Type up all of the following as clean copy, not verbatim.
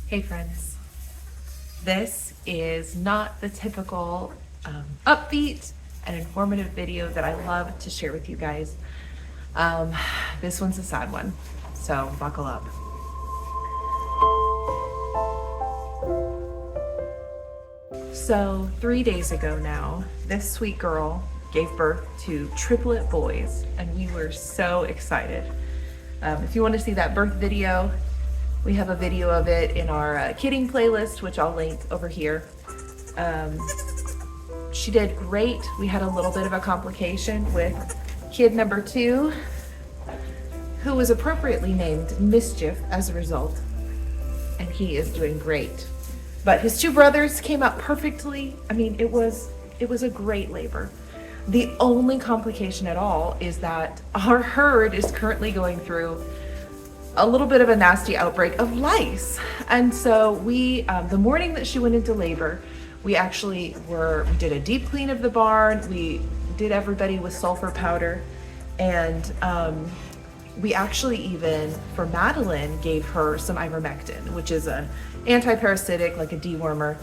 Hey friends, this is not the typical upbeat and informative video that I love to share with you guys. Um, this one's a sad one, so buckle up. So 3 days ago now, this sweet girl gave birth to triplet boys, and we were so excited. If you want to see that birth video, we have a video of it in our kidding playlist, which I'll link over here. She did great. We had a little bit of a complication with kid number 2, who was appropriately named Mischief as a result, and he is doing great. But his 2 brothers came out perfectly. I mean, it was a great labor. The only complication at all is that our herd is currently going through a little bit of a nasty outbreak of lice. And so we, the morning that she went into labor, we did a deep clean of the barn. We did everybody with sulfur powder. And we actually even, for Madeline, gave her some ivermectin, which is an anti-parasitic, like a dewormer.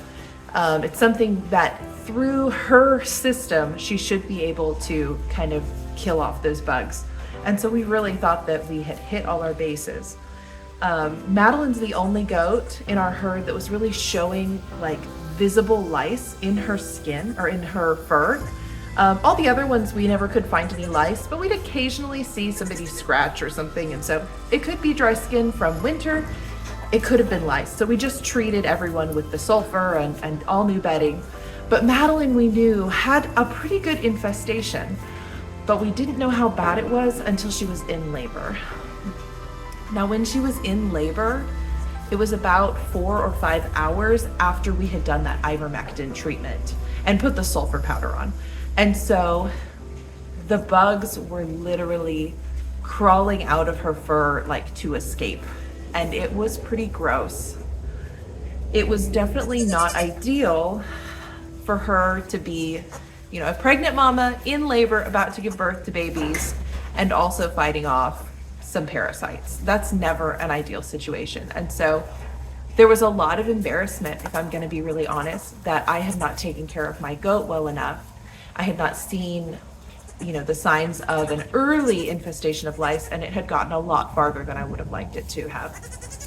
It's something that through her system, she should be able to kind of kill off those bugs. And so we really thought that we had hit all our bases. Madeline's the only goat in our herd that was really showing like visible lice in her skin or in her fur. All the other ones, we never could find any lice, but we'd occasionally see somebody scratch or something. And so it could be dry skin from winter. It could have been lice. So we just treated everyone with the sulfur and all new bedding. But Madeline, we knew, had a pretty good infestation, but we didn't know how bad it was until she was in labor. Now, when she was in labor, it was about 4 or 5 hours after we had done that ivermectin treatment and put the sulfur powder on. And so the bugs were literally crawling out of her fur like to escape. And it was pretty gross. It was definitely not ideal for her to be, a pregnant mama in labor about to give birth to babies and also fighting off some parasites. That's never an ideal situation. And so there was a lot of embarrassment, if I'm going to be really honest, that I had not taken care of my goat well enough. I had not seen, the signs of an early infestation of lice, and it had gotten a lot farther than I would have liked it to have.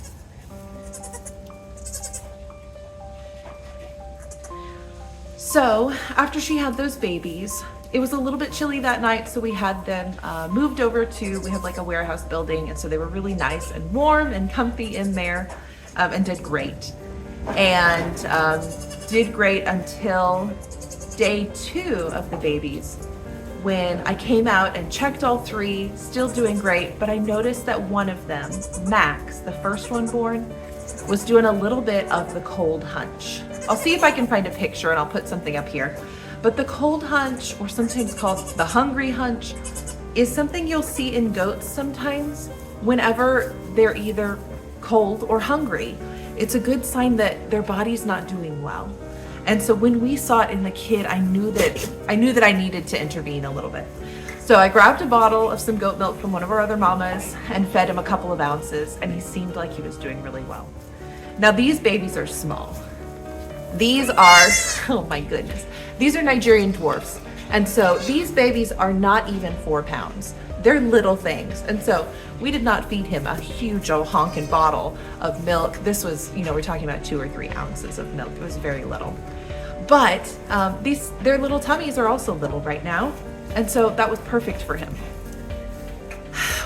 So after she had those babies, it was a little bit chilly that night, so we had them moved over we have like a warehouse building, and so they were really nice and warm and comfy in there, and did great. And did great until day 2 of the babies, when I came out and checked all 3, still doing great, but I noticed that one of them, Max, the first one born, was doing a little bit of the cold hunch. I'll see if I can find a picture and I'll put something up here. But the cold hunch, or sometimes called the hungry hunch, is something you'll see in goats sometimes whenever they're either cold or hungry. It's a good sign that their body's not doing well. And so when we saw it in the kid, I knew that I needed to intervene a little bit. So I grabbed a bottle of some goat milk from one of our other mamas and fed him a couple of ounces, and he seemed like he was doing really well. Now these babies are small. These are, oh my goodness, these are Nigerian dwarfs. And so these babies are not even 4 pounds. They're little things. And so we did not feed him a huge old honkin' bottle of milk. This was, we're talking about 2 or 3 ounces of milk. It was very little. But their little tummies are also little right now. And so that was perfect for him.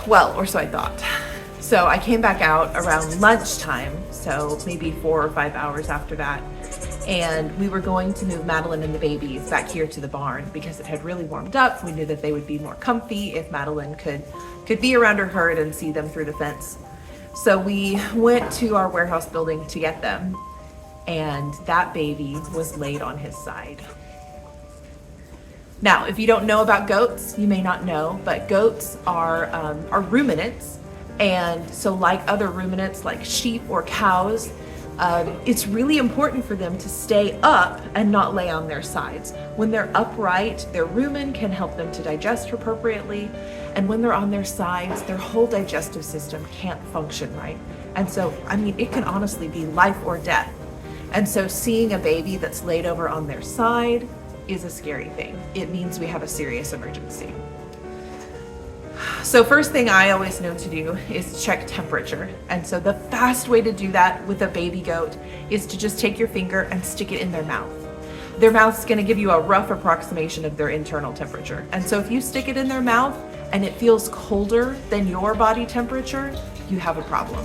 Well, or so I thought. So I came back out around lunchtime, so maybe 4 or 5 hours after that. And we were going to move Madeline and the babies back here to the barn because it had really warmed up. We knew that they would be more comfy if Madeline could be around her herd and see them through the fence. So we went to our warehouse building to get them, and that baby was laid on his side. Now, if you don't know about goats, you may not know, but goats are ruminants. And so like other ruminants, like sheep or cows, it's really important for them to stay up and not lay on their sides. When they're upright, their rumen can help them to digest appropriately. And when they're on their sides, their whole digestive system can't function right. And so, I mean, it can honestly be life or death. And so seeing a baby that's laid over on their side is a scary thing. It means we have a serious emergency. So first thing I always know to do is check temperature. And so the fast way to do that with a baby goat is to just take your finger and stick it in their mouth. Their mouth's gonna give you a rough approximation of their internal temperature. And so if you stick it in their mouth and it feels colder than your body temperature, you have a problem.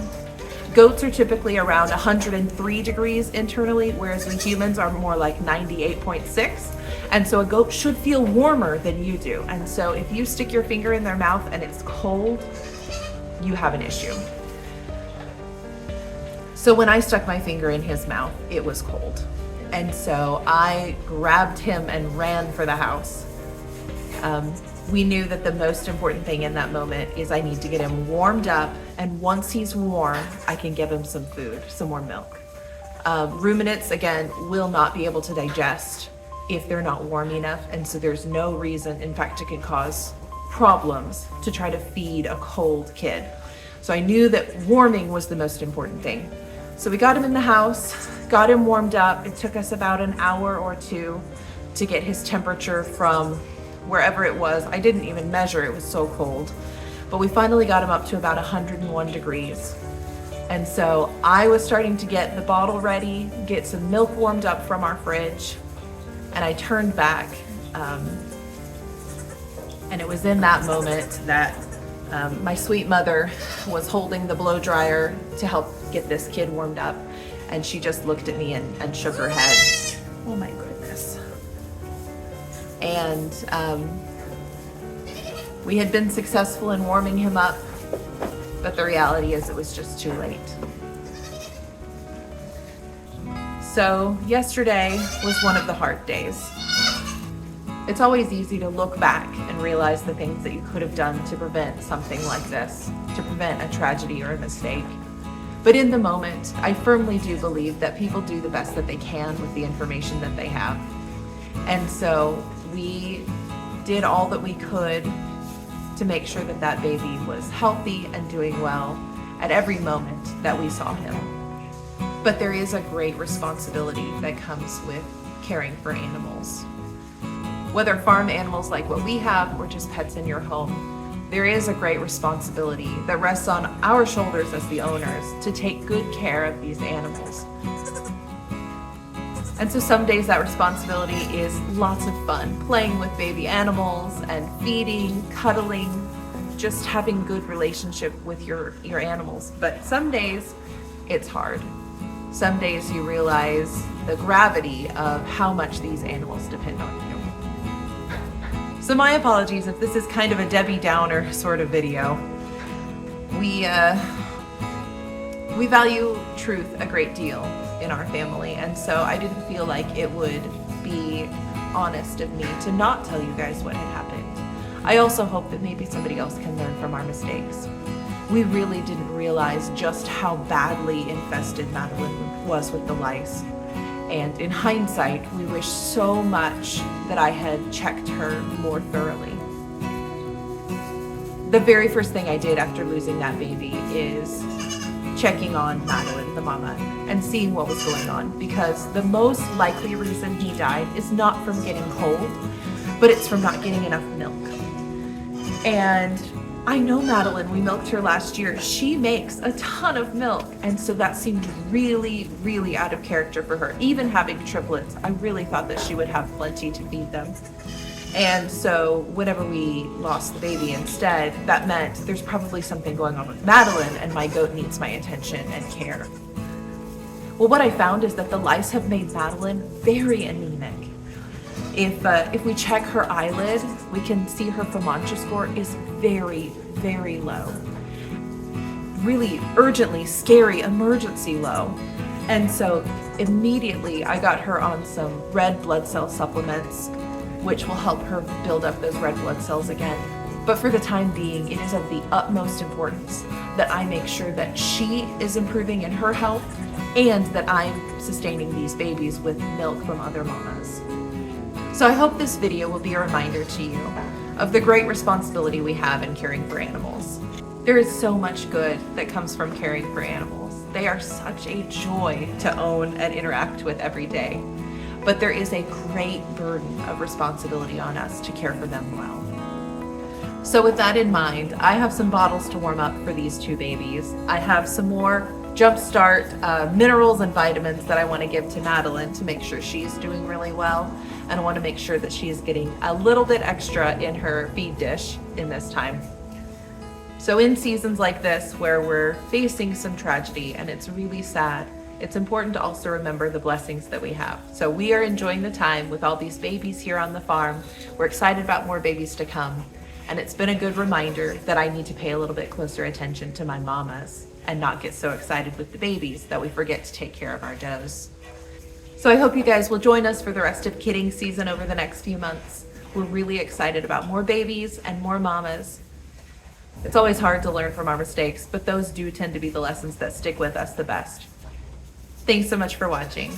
Goats are typically around 103 degrees internally, whereas we humans are more like 98.6. And so a goat should feel warmer than you do. And so if you stick your finger in their mouth and it's cold, you have an issue. So when I stuck my finger in his mouth, it was cold. And so I grabbed him and ran for the house. We knew that the most important thing in that moment is I need to get him warmed up, and once he's warm, I can give him some food, some more milk. Ruminants, again, will not be able to digest if they're not warm enough, and so there's no reason, in fact, it can cause problems to try to feed a cold kid. So I knew that warming was the most important thing. So we got him in the house, got him warmed up. It took us about an hour or two to get his temperature from wherever it was. I didn't even measure, it was so cold. But we finally got him up to about 101 degrees. And so I was starting to get the bottle ready, get some milk warmed up from our fridge, and I turned back. And it was in that moment that my sweet mother was holding the blow dryer to help get this kid warmed up. And she just looked at me and shook her head. Oh my goodness. And we had been successful in warming him up, but the reality is it was just too late. So yesterday was one of the hard days. It's always easy to look back and realize the things that you could have done to prevent something like this, to prevent a tragedy or a mistake. But in the moment, I firmly do believe that people do the best that they can with the information that they have. And so we did all that we could to make sure that that baby was healthy and doing well at every moment that we saw him. But there is a great responsibility that comes with caring for animals. Whether farm animals like what we have or just pets in your home, there is a great responsibility that rests on our shoulders as the owners to take good care of these animals. And so some days that responsibility is lots of fun, playing with baby animals and feeding, cuddling, just having good relationship with your animals. But some days it's hard. Some days you realize the gravity of how much these animals depend on you. So my apologies if this is kind of a Debbie Downer sort of video. We value truth a great deal in our family, and so I didn't feel like it would be honest of me to not tell you guys what had happened. I also hope that maybe somebody else can learn from our mistakes. We really didn't realize just how badly infested Madeline was with the lice. And in hindsight, we wish so much that I had checked her more thoroughly. The very first thing I did after losing that baby is checking on Madeline, the mama, and seeing what was going on, because the most likely reason he died is not from getting cold, but it's from not getting enough milk. And I know Madeline, we milked her last year. She makes a ton of milk, and so that seemed really, really out of character for her. Even having triplets, I really thought that she would have plenty to feed them. And so whenever we lost the baby instead, that meant there's probably something going on with Madeline, and my goat needs my attention and care. Well, what I found is that the lice have made Madeline very anemic. If we check her eyelid, we can see her Fibonacci score is very, very low. Really urgently, scary, emergency low. And so immediately I got her on some red blood cell supplements, which will help her build up those red blood cells again. But for the time being, it is of the utmost importance that I make sure that she is improving in her health and that I'm sustaining these babies with milk from other mamas. So I hope this video will be a reminder to you of the great responsibility we have in caring for animals. There is so much good that comes from caring for animals. They are such a joy to own and interact with every day. But there is a great burden of responsibility on us to care for them well. So with that in mind, I have some bottles to warm up for these two babies. I have some more Jumpstart minerals and vitamins that I want to give to Madeline to make sure she's doing really well. And I want to make sure that she's getting a little bit extra in her feed dish in this time. So in seasons like this where we're facing some tragedy and it's really sad, it's important to also remember the blessings that we have. So we are enjoying the time with all these babies here on the farm. We're excited about more babies to come. And it's been a good reminder that I need to pay a little bit closer attention to my mamas and not get so excited with the babies that we forget to take care of our does. So I hope you guys will join us for the rest of kidding season over the next few months. We're really excited about more babies and more mamas. It's always hard to learn from our mistakes, but those do tend to be the lessons that stick with us the best. Thanks so much for watching.